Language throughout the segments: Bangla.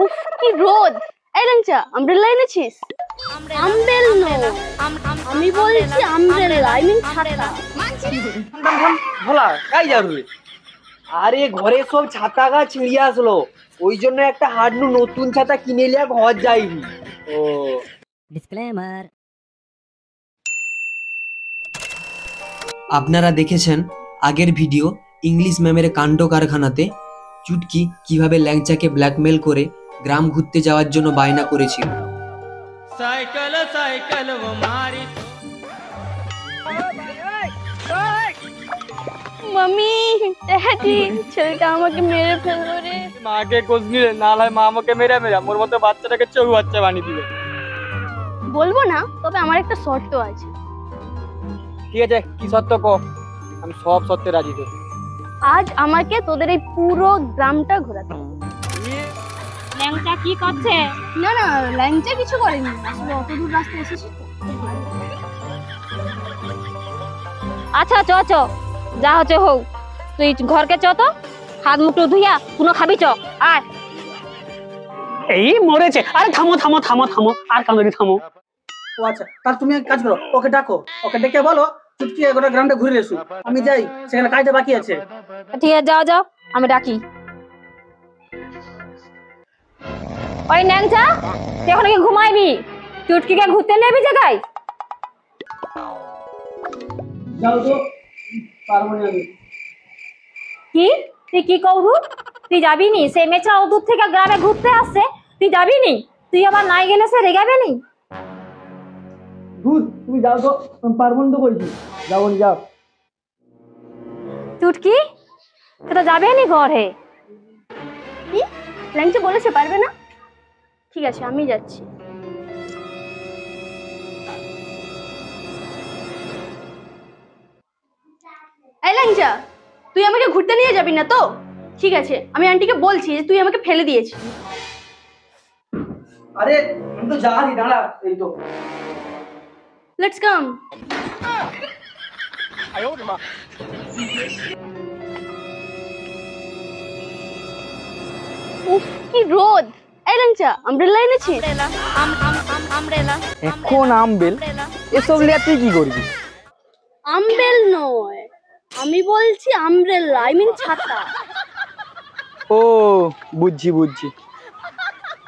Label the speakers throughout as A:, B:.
A: উফ কি রোদ। এই ল্যাংচা আমব্রেলা এনেছিস? আমবেল নো, আমি বলছি আমব্রেলা, আই মিন ছাতা।
B: ভোলা কাই যাবে? আরে ঘরে সব ছাতা গা ছিঁড়িয়ে আসলো, ওই জন্য একটা হাডনু নতুন ছাতা কিনে লিয়া ঘর যাইবি। ও
C: ডিসক্লেমার।
D: আপনারা দেখেছেন আগের ভিডিও ইংলিশ ম্যামের কাণ্ড কারখানাতে চুটকি কিভাবে ল্যাংচাকে ব্ল্যাকমেল করে গ্রাম ঘুরতে যাওয়ার জন্য বায়না করেছিল।
E: সাইকেল সাইকেল ও মারি
A: মামি ড্যাডি ছেলেটা আমাকে মেরে ফেললো রে।
E: মাকে কোচ নিলে না হয় মা আমাকে মেরে মোর মতো বাচ্চাটাকে চৌ বাচ্চা বানিয়ে দিবে।
A: বলবো না, তবে আমার একটা শর্ত আছে।
E: ঠিক আছে, কি সত্য কো, আমি সব সত্যে রাজি তো।
A: আজ আমাকে তোদের এই পুরো গ্রামটা ঘোরাতে হবে।
F: ল্যাংচা কি করছে?
A: না না, ল্যাংচা কিছু করেনি, আসলে অত দূর রাস্তা এসেছি তো।
F: আচ্ছা চ চ, যা হচ্ছে হোক, তুই ঘরকে চ তো, হাত মুখ ধুইয়া কোনো খাবি চ। আয়
G: এই মরেছে। আরে থামো থামো থামো থামো, আর কামড়ি থামো।
H: ও আচ্ছা, তাহলে তুমি এক কাজ করো, ওকে ডাকো, ওকে ডেকে বলো চুটকি গোটা গ্রামটা ঘুরে এসো, আমি যাই, সেখানে কাজটা বাকি আছে।
F: ঠিক আছে, যাও যাও, আমি ডাকি। ওই ল্যাংচা, তুই এখন কি ঘুমাইবি? চুটকিকে ঘুরতে নেবি জায়গায়?
H: যাও তো, পারবো না আমি।
F: কি তুই কি করবু? তুই যাবি নি? সেই মেচা ও দূর থেকে গ্রামে ঘুরতে আসছে, তুই যাবি নি? তুই আবার নাই গেলে সে রেগাবে নি?
H: ধুর, তুমি যাও তো, আমি পারবো না তো বলছি, যাবো নি, যাও।
F: চুটকি তুই তো যাবে নি ঘরে?
A: কি ল্যাংচা বলেছে পারবে না? ঠিক আছে, আমি যাচ্ছি। এই ল্যাংচা, তুই আমাকে ঘুরতে নিয়ে যাবি না তো? ঠিক আছে, আমি আন্টিকে বলছি যে তুই আমাকে ফেলে দিয়েছিস।
H: আরে আমি তো যাই, দাঁড়া, এই তো।
A: Let's come. উফ কি রোদ। এই ল্যাংচা আমব্রেলা এনেছিস?
E: এখন আমবেল এসব লিয়া তুই কি করবি?
A: আমবেল নয়, আমি বলছি আমব্রেলা, আই মিন ছাতা।
E: ও বুঝছি বুঝছি।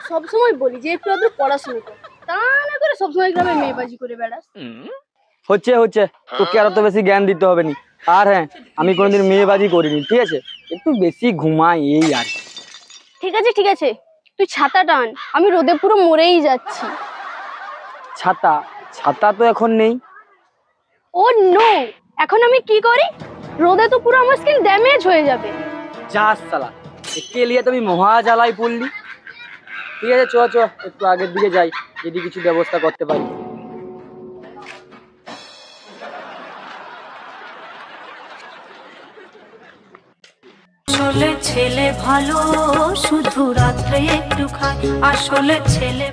A: সবসময় বলি যে একটু আধটু পড়াশোনা কর, তা না করে সবসময় গ্রামে মেয়েবাজি করে বেড়াস।
E: হচ্ছে হচ্ছে, তোকে আর অত বেশি জ্ঞান দিতে হবে নি। আর হ্যাঁ, আমি কোনোদিন মেয়েবাজি করিনি, ঠিক আছে? একটু বেশি ঘুমাই এই আর।
A: ঠিক আছে ঠিক আছে, তুই ছাতা টান, আমি রোদে পুরো মরেই যাচ্ছি।
E: ছাতা? ছাতা তো এখন নেই।
A: ও নো, এখন আমি কি করি? রোদে তো পুরো আমার স্কিন ড্যামেজ হয়ে যাবে।
E: যা সালা, একে লিয়ে তুমি মহা জ্বালাই পড়লি। ঠিক আছে, চ চ, একটু আগের দিকে যাই, যদি কিছু ব্যবস্থা করতে পারি।
C: আসলে ছেলে ভালো, শুধু রাত্রে একটু খায়, আসলে ছেলে।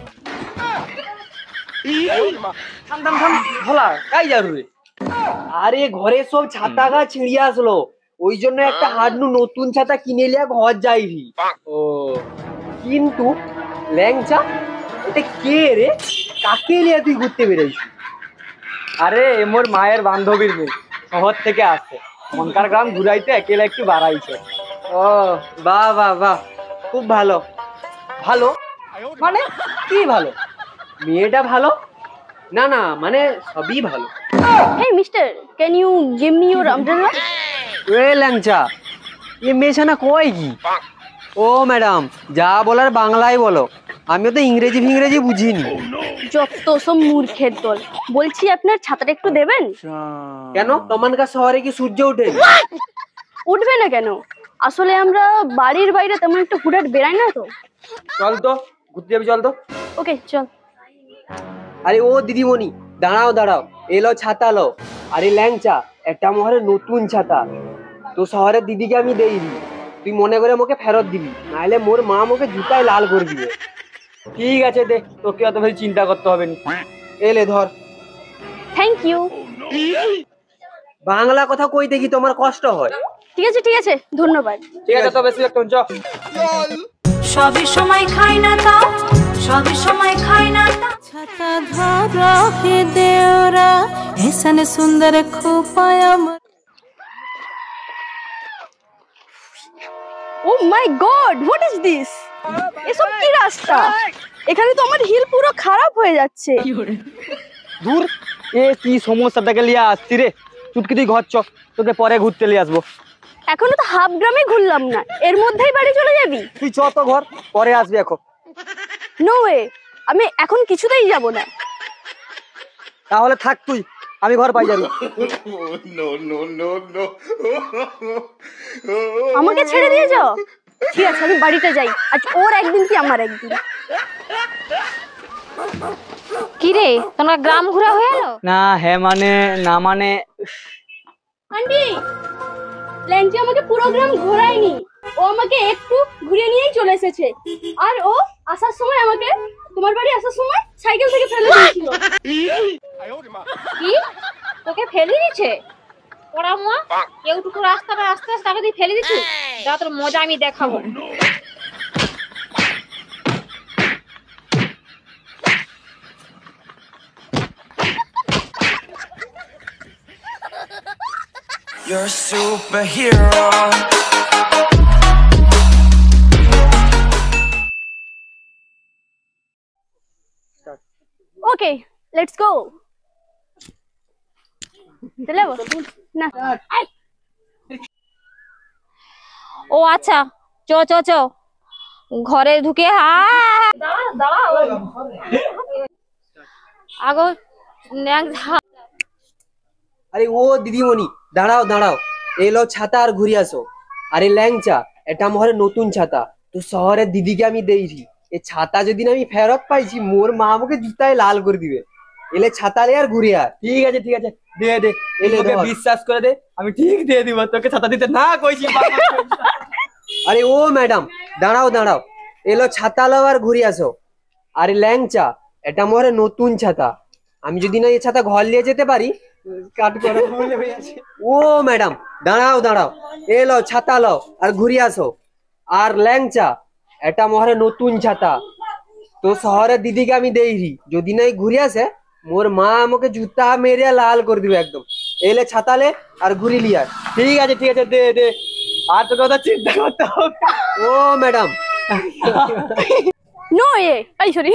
B: থাম থাম থাম, ভোলা কাই যাবে? আরে ঘরে সব ছাতা গা ছিঁড়িয়ে আসলো, ওই জন্য একটা হাডনু নতুন ছাতা কিনে লিয়া ঘর যাইবি। ও কিন্তু ল্যাংচা, এটা কে রে? কাকে লিয়া তুই ঘুরতে বেরোইছিস?
E: আরে এ মোর মায়ের বান্ধবীর মেয়ে, শহর থেকে আসছে, মনকার গ্রাম ঘুরাইতে একেলা একটু বাড়াইছে।
B: ও বাহ বাহ বাহ, খুব ভালো। ভালো মানে কি ভালো? মেয়েটা ভালো? না না, মানে সবই ভালো।
A: Hey mister, can you give me your umbrella?
B: এ ল্যাংচা, এ মেশানা কয় কি? ও ম্যাডাম, যা বলার বাংলায় বলো, আমিও তো ইংরেজি ফিংরেজি বুঝিনি।
A: যত সব মূর্খের দল। বলছি আপনার ছাতাটা একটু দেবেন?
B: কেন, তোমানকার শহরে কি সূর্য ওঠে?
A: উঠবে না কেন, আসলে আমরা বাড়ির বাইরে তেমন একটা হুড়াট বেড়াই না তো।
B: চল তো, ঘুরতে যাবি, চল তো।
A: ওকে চল।
B: আরে ও দিদিমণি, দাঁড়াও দাঁড়াও, এলো ছাতা লো। আরে ল্যাংচা, একটা মহরে নতুন ছাতা, তো শহরের দিদিকে আমি দেইনি, তুই মনে করে আমাকে ফেরত দিবি, নাহলে মোর মা আমাকে জুতায় লাল করে দিবে।
E: ঠিক আছে দে, তোকে অত বেশি চিন্তা করতে হবে না।
B: এলে ধর।
A: Thank you.
B: বাংলা কথা কই দেখি তোমার কষ্ট হয়?
A: ঠিক আছে ধন্যবাদ।
E: ঠিক আছে, তো বেশি একটু চ।
C: সবই সময় খায় না তাও, সবই সময় খায় না তাও। ছাতা ধরা হে দেওরা এসন সুন্দর খোপায়।
A: ও মাই গড, হোয়াট ইজ দিস? এসব কি রাস্তা? এখানে তো আমার হিল পুরো খারাপ হয়ে যাচ্ছে।
E: দূর, এ কি সমস্যাটাকে লিয়ে আসছি রে। চুটকি তুই ঘর চ, তোকে পরে ঘুরতে নিয়ে আসবো।
A: এখনো তো হাফ গ্রামে ঘুরলাম না, এর মধ্যেই বাড়ি চলে যাবি?
E: তুই চ তো ঘর, পরে আসবি এখন।
A: নো ওয়ে, আমি এখন কিছুতেই যাব না।
E: তাহলে থাক তুই, আমি ঘর পাই যাবি।
A: আমাকে ছেড়ে দিয়ে যাও? ঠিক আছে, আমি বাড়িতে যাই। আজ ওর একদিন কি আমার একদিন।
F: কি রে, তোমার গ্রাম ঘোরা হয়ে গেল?
E: না হ্যাঁ মানে না মানে।
A: আন্টি, ল্যাংচি আমাকে পুরো গ্রাম ঘোরায়নি, ও আমাকে একটু ঘুরিয়ে নিয়েই চলে এসেছে। আর ও আসার সময় আমাকে, তোমার বাড়ি আসার সময় সাইকেল থেকে ফেলে দিয়েছিল।
F: কি, তোকে ফেলে দিচ্ছে? ওরা মা কেউটুকু রাস্তাটা আস্তে আস্তে তাকে তুই ফেলে দিচ্ছিস? যা তোর মজা আমি দেখাবো।
I: You're a superhero.
A: Okay, let's go. চলে যাবো না?
F: ও আচ্ছা, চ চ চ ঘরে ঢুকে আগো
B: আরে ও দিদিমণি, দাঁড়াও দাঁড়াও, এলো ছাতা আর ঘুরে আসো। আরে ল্যাংচা, এটা আমার নতুন ছাতা, তো শহরের দিদিকে আমি দেইছি। এই ছাতা যদি না আমি ফেরত পাইছি, মোর মা আমাকে জুতায় লাল করে দিবে। এলে ছাতা লে আর ঘুরে আয়।
E: ঠিক আছে ঠিক আছে, দে দে, তোকে বিশ্বাস করে দে, আমি ঠিক দিয়ে দিব। তোকে ছাতা দিতে না কইছি।
B: আরে ও ম্যাডাম, দাঁড়াও দাঁড়াও, এলো ছাতা লাও আর ঘুরে আসো। আরে ল্যাংচা, এটা আমার নতুন ছাতা, আমি যদি না এই ছাতা ঘর নিয়ে যেতে পারি কাট করে হয়ে আছে। ও ম্যাডাম, দাঁড়াও দাঁড়াও, এলো ছাতা লাও আর ঘুরে আসো। আর ল্যাংচা, এটা আমার নতুন ছাতা, তো শহরের দিদিকে আমি দেইছি, যদি না ঘুরে আসে মোর মা আমাকে জুতা মেরে লাল করে দিবে একদম। এলে ছাতা লে আর ঘুরি লিয়া।
E: ঠিক আছে ঠিক আছে, দে দে, আর তোকে কথা চিন্তা করতে হবে।
B: ও ম্যাডাম,
A: নো ওয়ে, এই সরি।